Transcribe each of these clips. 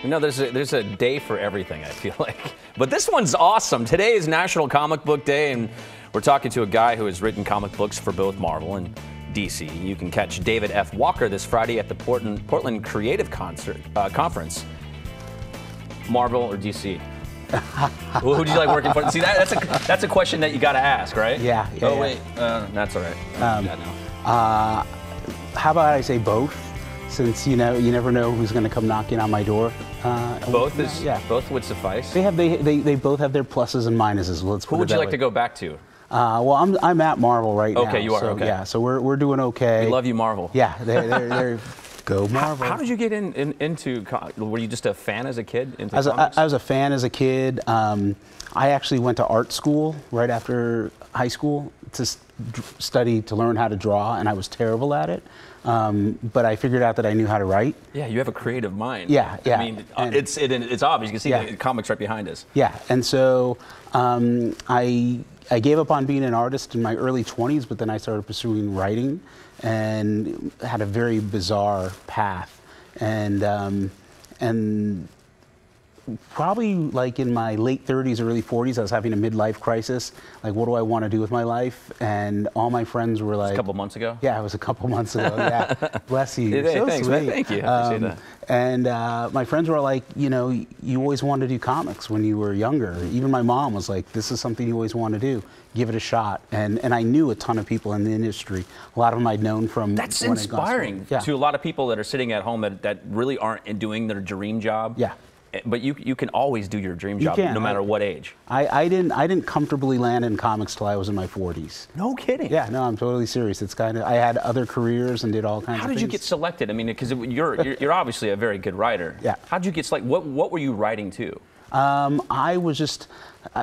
You know, there's a day for everything, I feel like. But this one's awesome. Today is National Comic Book Day, and we're talking to a guy who has written comic books for both Marvel and DC. You can catch David F. Walker this Friday at the Portland Creative Conference. Marvel or DC? Who do you like working for? See, that's a question that you got to ask, right? Yeah. Oh, wait. That's all right. How about I say both? Since you never know who's going to come knocking on my door. Both would suffice. They both have their pluses and minuses. Let's put Who would it you that like way. to go back to? Well, I'm at Marvel right now. Okay, you are. So, okay. Yeah, so we're doing okay. We love you, Marvel. Yeah, they're go Marvel. How did you get into? Were you just a fan as a kid? I was a fan as a kid. I actually went to art school right after high school to study to learn how to draw, and I was terrible at it. But I figured out that I knew how to write. Yeah, you have a creative mind. Yeah. I mean, it's obvious. You can see the comics right behind us. Yeah, and so I gave up on being an artist in my early 20s, but then I started pursuing writing and had a very bizarre path. And probably like in my late 30s, early 40s, I was having a midlife crisis. Like, what do I want to do with my life? And all my friends were like... A couple months ago? Yeah, it was a couple months ago, yeah. Bless you. Hey, so thanks, sweet. man. Thank you. I appreciate that. And my friends were like, you always wanted to do comics when you were younger. Even my mom was like, this is something you always want to do. Give it a shot. And I knew a ton of people in the industry. A lot of them I'd known from... That's inspiring to a lot of people that are sitting at home that really aren't doing their dream job. Yeah. But you can always do your dream job, no matter what age. I didn't comfortably land in comics till I was in my 40s. No kidding. Yeah, no, I'm totally serious. It's kind of, I had other careers and did all kinds of things. How did you get selected? I mean, because you're obviously a very good writer. Yeah. How did you get selected? What were you writing to? I was just,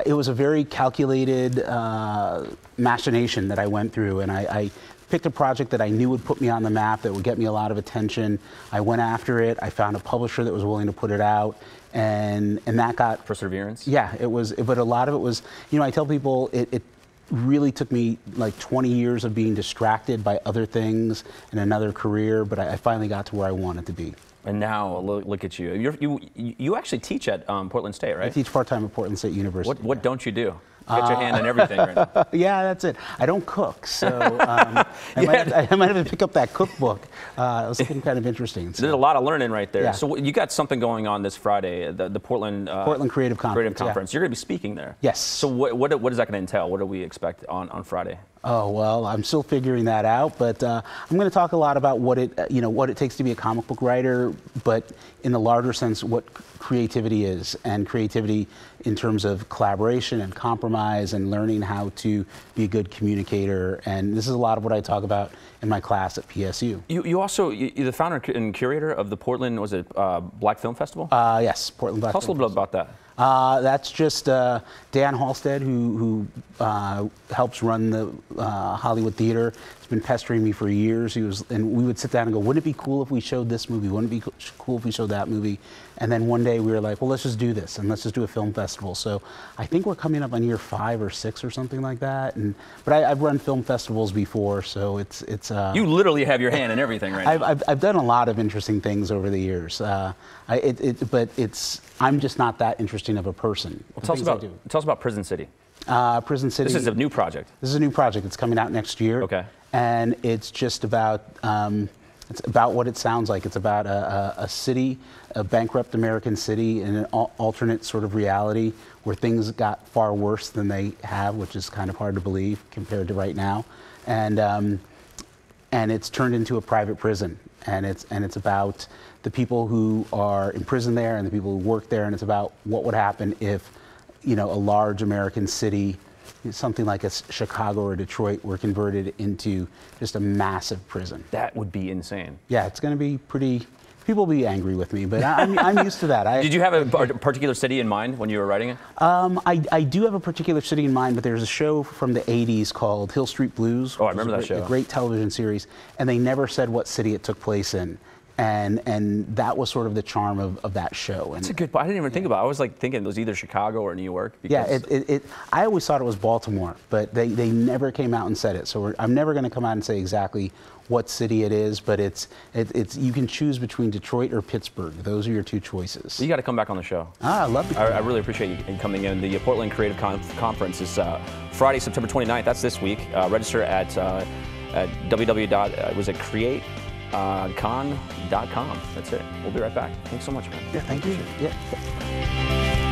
it was a very calculated machination that I went through, and I picked a project that I knew would put me on the map, that would get me a lot of attention. I went after it. I found a publisher that was willing to put it out, and that got... Perseverance? Yeah, it was, but a lot of it was, I tell people it really took me like 20 years of being distracted by other things and another career, but I finally got to where I wanted to be. And now look at you. You actually teach at Portland State, right? I teach part-time at Portland State University. What don't you do? Get your hand in everything right now. Yeah, that's it. I don't cook, so I might have to pick up that cookbook. It was kind of interesting. So. There's a lot of learning right there. Yeah. So you got something going on this Friday, the Portland Creative Conference. Yeah. You're going to be speaking there. Yes. So what is that going to entail? What do we expect on Friday? Oh, well, I'm still figuring that out, but I'm going to talk a lot about what it takes to be a comic book writer, but in the larger sense, what creativity is, and creativity in terms of collaboration and compromise and learning how to be a good communicator. And this is a lot of what I talk about in my class at PSU. You're the founder and curator of the Portland, was it Black Film Festival? Yes, Portland Black Film Festival. Tell us a little bit about that. That's just Dan Halstead, who helps run the Hollywood Theater. He's been pestering me for years. And we would sit down and go, wouldn't it be cool if we showed this movie? Wouldn't it be cool if we showed that movie? And then one day we were like, well, let's just do this, and let's just do a film festival. So I think we're coming up on year 5 or 6 or something like that. But I've run film festivals before, so it's. You literally have your hand in everything right now. I've done a lot of interesting things over the years. But I'm just not that interesting of a person. Well, tell us about Prison City. Prison City. This is a new project. This is a new project. It's coming out next year. Okay. And it's just about what it sounds like. It's about a city, a bankrupt American city, in an alternate sort of reality where things got far worse than they have, which is kind of hard to believe compared to right now. And it's turned into a private prison, and it's about the people who are in prison there and the people who work there, and it's about what would happen if, a large American city, something like a Chicago or Detroit, were converted into just a massive prison. That would be insane. Yeah, it's going to be pretty. People will be angry with me, but I'm used to that. Did you have a particular city in mind when you were writing it? I do have a particular city in mind, but there's a show from the 80s called Hill Street Blues. Oh, I remember that show. A great television series, and they never said what city it took place in. And that was sort of the charm of that show. That's a good point. I didn't even think about it. I was like thinking it was either Chicago or New York. Yeah, I always thought it was Baltimore, but they never came out and said it. So I'm never going to come out and say exactly what city it is, but it's you can choose between Detroit or Pittsburgh. Those are your two choices. You got to come back on the show. I love it. I really appreciate you coming in. The Portland Creative Conference is Friday, September 29th. That's this week. Register at www.createcon.com. That's it. We'll be right back. Thanks so much, man. Yeah, thank you. Yeah.